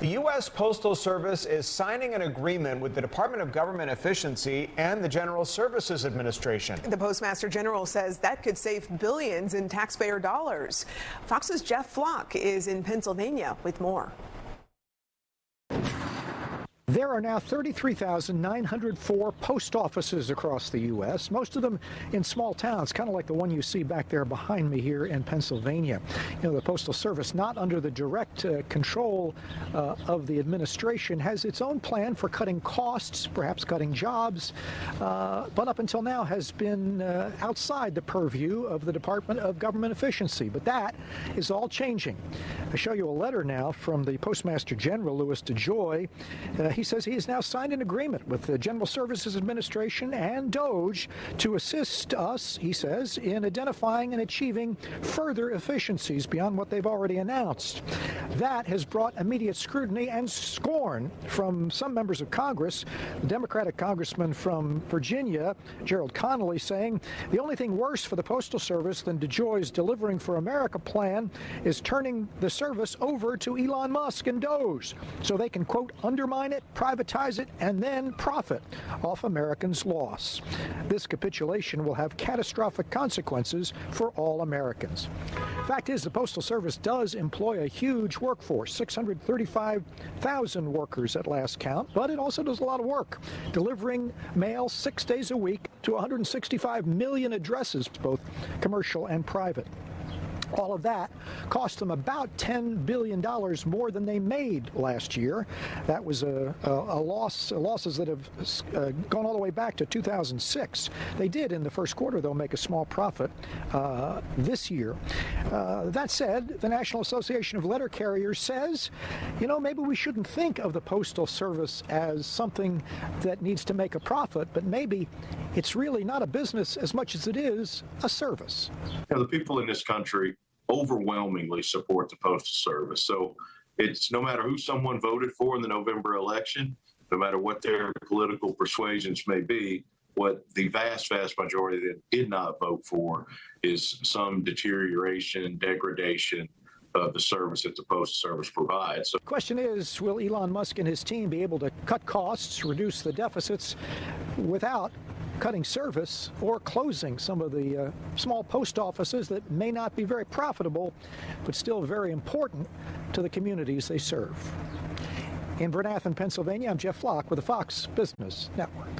The U.S. Postal Service is signing an agreement with the Department of Government Efficiency and the General Services Administration. The Postmaster General says that could save billions in taxpayer dollars. Fox's Jeff Flock is in Pennsylvania with more. There are now 33,904 post offices across the U.S., most of them in small towns, kind of like the one you see back there behind me here in Pennsylvania. You know, the Postal Service, not under the direct control of the administration, has its own plan for cutting costs, perhaps cutting jobs, but up until now has been outside the purview of the Department of Government Efficiency. But that is all changing. I show you a letter now from the Postmaster General Louis DeJoy. He says he has now signed an agreement with the General Services Administration and DOGE to assist us, he says, in identifying and achieving further efficiencies beyond what they've already announced. That has brought immediate scrutiny and scorn from some members of Congress. The Democratic congressman from Virginia, Gerald Connolly, saying the only thing worse for the Postal Service than DeJoy's Delivering for America plan is turning the service over to Elon Musk and DOGE so they can, quote, undermine it, privatize it, and then profit off Americans' loss. This capitulation will have catastrophic consequences for all Americans. Fact is, the Postal Service does employ a huge workforce, 635,000 workers at last count, but it also does a lot of work, delivering mail 6 days a week to 165 million addresses, both commercial and private. All of that cost them about $10 billion more than they made last year. That was losses that have gone all the way back to 2006. They did in the first quarter, though, make a small profit this year. That said, the National Association of Letter Carriers says, you know, maybe we shouldn't think of the Postal Service as something that needs to make a profit, but maybe it's really not a business as much as it is a service. You know, the people in this country overwhelmingly support the Postal Service. So it's no matter who someone voted for in the November election, no matter what their political persuasions may be, what the vast majority that did not vote for is some deterioration, degradation of the service that the Postal Service provides. So the question is, will Elon Musk and his team be able to cut costs, reduce the deficits without cutting service or closing some of the small post offices that may not be very profitable, but still very important to the communities they serve? In Bernathen, Pennsylvania, I'm Jeff Flock with the Fox Business Network.